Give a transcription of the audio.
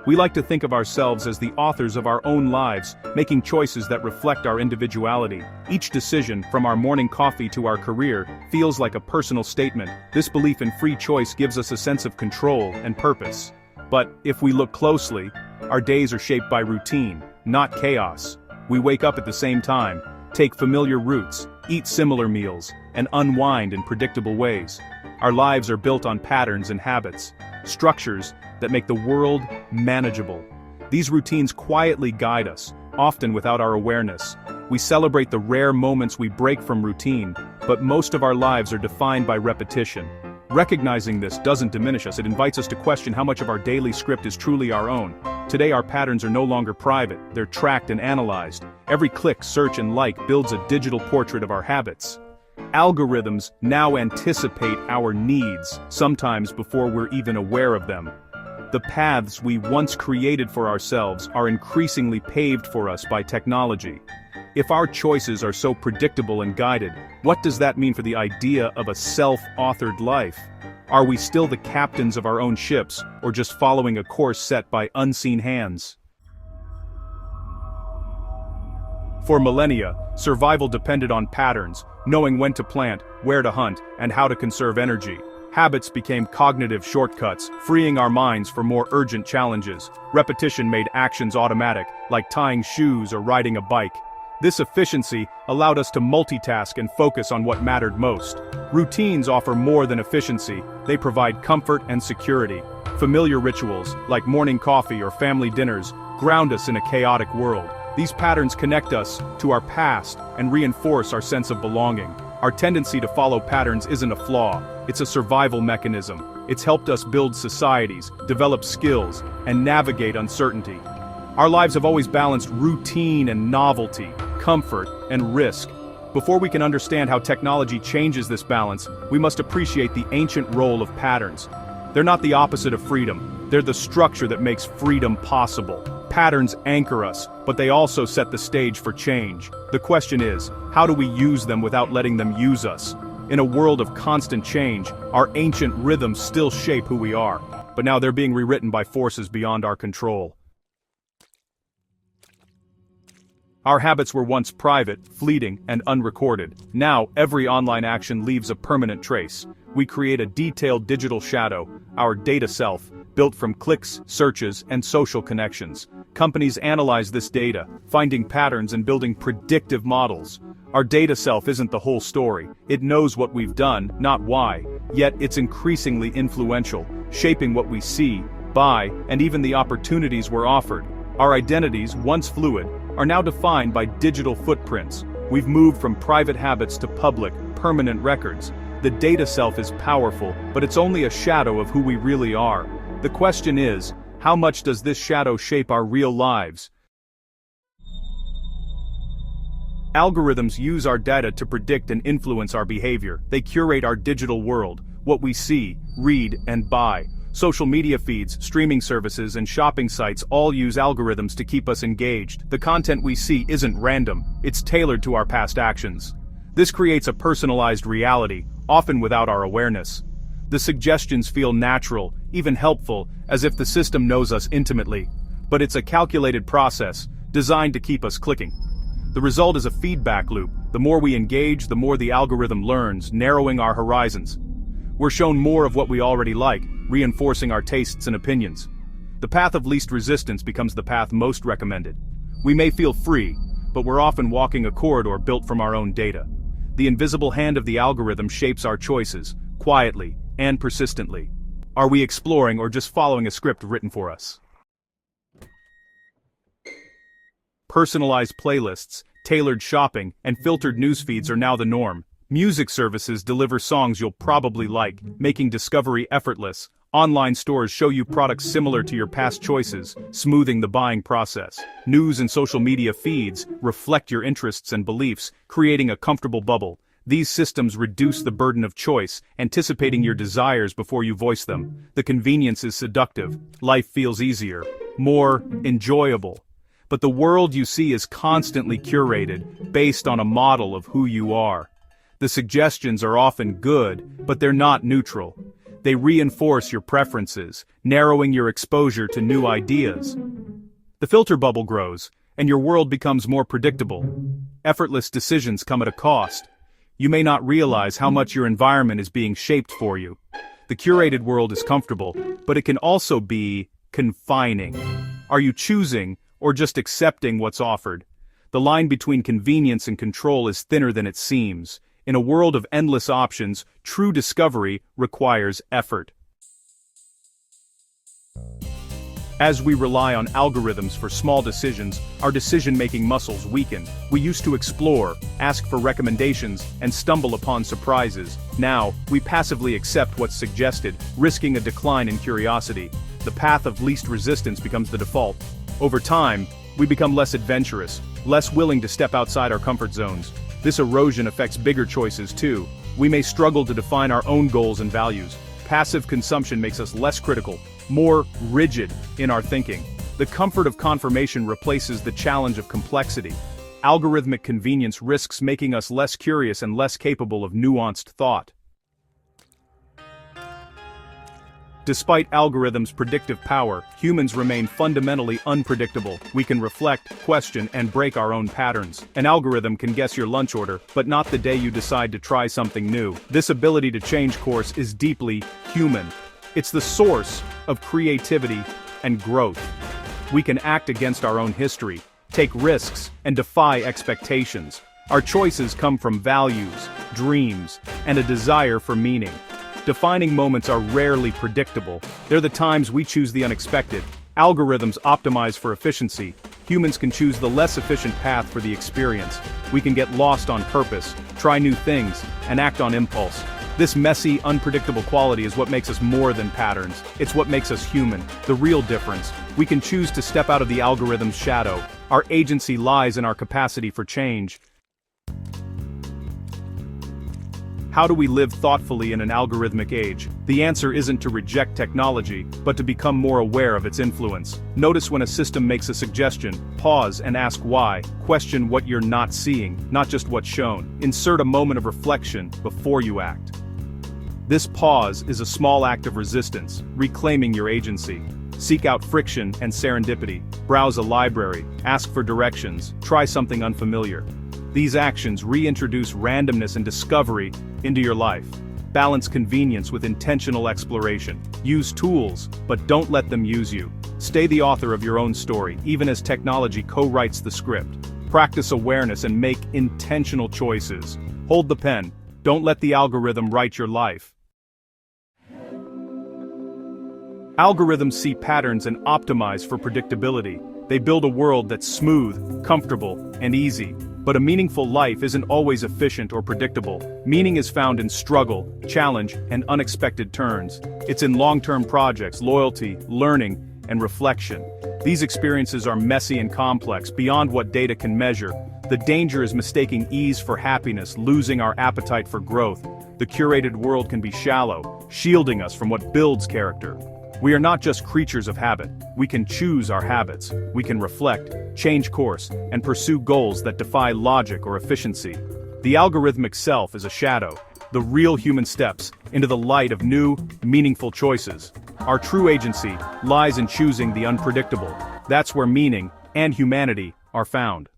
We like to think of ourselves as the authors of our own lives, making choices that reflect our individuality. Each decision, from our morning coffee to our career, feels like a personal statement. This belief in free choice gives us a sense of control and purpose. But if we look closely, our days are shaped by routine, not chaos. We wake up at the same time, take familiar routes, eat similar meals, and unwind in predictable ways. Our lives are built on patterns and habits, structures that make the world manageable. These routines quietly guide us, often without our awareness. We celebrate the rare moments we break from routine, but most of our lives are defined by repetition. Recognizing this doesn't diminish us, it invites us to question how much of our daily script is truly our own. Today our patterns are no longer private, they're tracked and analyzed. Every click, search, and like builds a digital portrait of our habits. Algorithms now anticipate our needs, sometimes before we're even aware of them. The paths we once created for ourselves are increasingly paved for us by technology. If our choices are so predictable and guided, what does that mean for the idea of a self-authored life? Are we still the captains of our own ships, or just following a course set by unseen hands? For millennia, survival depended on patterns, knowing when to plant, where to hunt, and how to conserve energy. Habits became cognitive shortcuts, freeing our minds for more urgent challenges. Repetition made actions automatic, like tying shoes or riding a bike. This efficiency allowed us to multitask and focus on what mattered most. Routines offer more than efficiency, they provide comfort and security. Familiar rituals, like morning coffee or family dinners, ground us in a chaotic world. These patterns connect us to our past and reinforce our sense of belonging. Our tendency to follow patterns isn't a flaw, it's a survival mechanism. It's helped us build societies, develop skills, and navigate uncertainty. Our lives have always balanced routine and novelty, comfort and risk. Before we can understand how technology changes this balance, we must appreciate the ancient role of patterns. They're not the opposite of freedom, they're the structure that makes freedom possible. Patterns anchor us, but they also set the stage for change. The question is, how do we use them without letting them use us? In a world of constant change, our ancient rhythms still shape who we are, but now they're being rewritten by forces beyond our control. Our habits were once private, fleeting, and unrecorded. Now, every online action leaves a permanent trace. We create a detailed digital shadow, our data self, built from clicks, searches, and social connections. Companies analyze this data, finding patterns and building predictive models. Our data self isn't the whole story. It knows what we've done, not why. Yet it's increasingly influential, shaping what we see, buy, and even the opportunities we're offered. Our identities, once fluid, are now defined by digital footprints. We've moved from private habits to public, permanent records. The data self is powerful, but it's only a shadow of who we really are. The question is, how much does this shadow shape our real lives? Algorithms use our data to predict and influence our behavior. They curate our digital world, what we see, read, and buy. Social media feeds, streaming services, and shopping sites all use algorithms to keep us engaged. The content we see isn't random, it's tailored to our past actions. This creates a personalized reality, often without our awareness. The suggestions feel natural, even helpful, as if the system knows us intimately. But it's a calculated process, designed to keep us clicking. The result is a feedback loop. The more we engage, the more the algorithm learns, narrowing our horizons. We're shown more of what we already like, reinforcing our tastes and opinions. The path of least resistance becomes the path most recommended. We may feel free, but we're often walking a corridor built from our own data. The invisible hand of the algorithm shapes our choices, quietly and persistently. Are we exploring or just following a script written for us? Personalized playlists, tailored shopping, and filtered news feeds are now the norm. Music services deliver songs you'll probably like, making discovery effortless. Online stores show you products similar to your past choices, smoothing the buying process. News and social media feeds reflect your interests and beliefs, creating a comfortable bubble. These systems reduce the burden of choice, anticipating your desires before you voice them. The convenience is seductive. Life feels easier, more enjoyable. But the world you see is constantly curated, based on a model of who you are. The suggestions are often good, but they're not neutral. They reinforce your preferences, narrowing your exposure to new ideas. The filter bubble grows, and your world becomes more predictable. Effortless decisions come at a cost. You may not realize how much your environment is being shaped for you. The curated world is comfortable, but it can also be confining. Are you choosing, or just accepting what's offered? The line between convenience and control is thinner than it seems. In a world of endless options, true discovery requires effort. As we rely on algorithms for small decisions, our decision-making muscles weaken. We used to explore, ask for recommendations, and stumble upon surprises. Now, we passively accept what's suggested, risking a decline in curiosity. The path of least resistance becomes the default. Over time, we become less adventurous, less willing to step outside our comfort zones. This erosion affects bigger choices too. We may struggle to define our own goals and values. Passive consumption makes us less critical, more rigid in our thinking. The comfort of confirmation replaces the challenge of complexity. Algorithmic convenience risks making us less curious and less capable of nuanced thought. Despite algorithms' predictive power, humans remain fundamentally unpredictable. We can reflect, question, and break our own patterns. An algorithm can guess your lunch order, but not the day you decide to try something new. This ability to change course is deeply human. It's the source of creativity and growth. We can act against our own history, take risks, and defy expectations. Our choices come from values, dreams, and a desire for meaning. Defining moments are rarely predictable. They're the times we choose the unexpected. Algorithms optimize for efficiency. Humans can choose the less efficient path for the experience. We can get lost on purpose, try new things, and act on impulse. This messy, unpredictable quality is what makes us more than patterns. It's what makes us human. The real difference. We can choose to step out of the algorithm's shadow. Our agency lies in our capacity for change. How do we live thoughtfully in an algorithmic age? The answer isn't to reject technology, but to become more aware of its influence. Notice when a system makes a suggestion, pause and ask why. Question what you're not seeing, not just what's shown. Insert a moment of reflection before you act. This pause is a small act of resistance, reclaiming your agency. Seek out friction and serendipity. Browse a library, ask for directions, try something unfamiliar. These actions reintroduce randomness and discovery into your life. Balance convenience with intentional exploration. Use tools, but don't let them use you. Stay the author of your own story, even as technology co-writes the script. Practice awareness and make intentional choices. Hold the pen. Don't let the algorithm write your life. Algorithms see patterns and optimize for predictability. They build a world that's smooth, comfortable, and easy. But a meaningful life isn't always efficient or predictable. Meaning is found in struggle, challenge, and unexpected turns. It's in long-term projects, loyalty, learning, and reflection. These experiences are messy and complex, beyond what data can measure. The danger is mistaking ease for happiness, losing our appetite for growth. The curated world can be shallow, shielding us from what builds character. We are not just creatures of habit. We can choose our habits. We can reflect, change course, and pursue goals that defy logic or efficiency. The algorithmic self is a shadow. The real human steps into the light of new, meaningful choices. Our true agency lies in choosing the unpredictable. That's where meaning and humanity are found.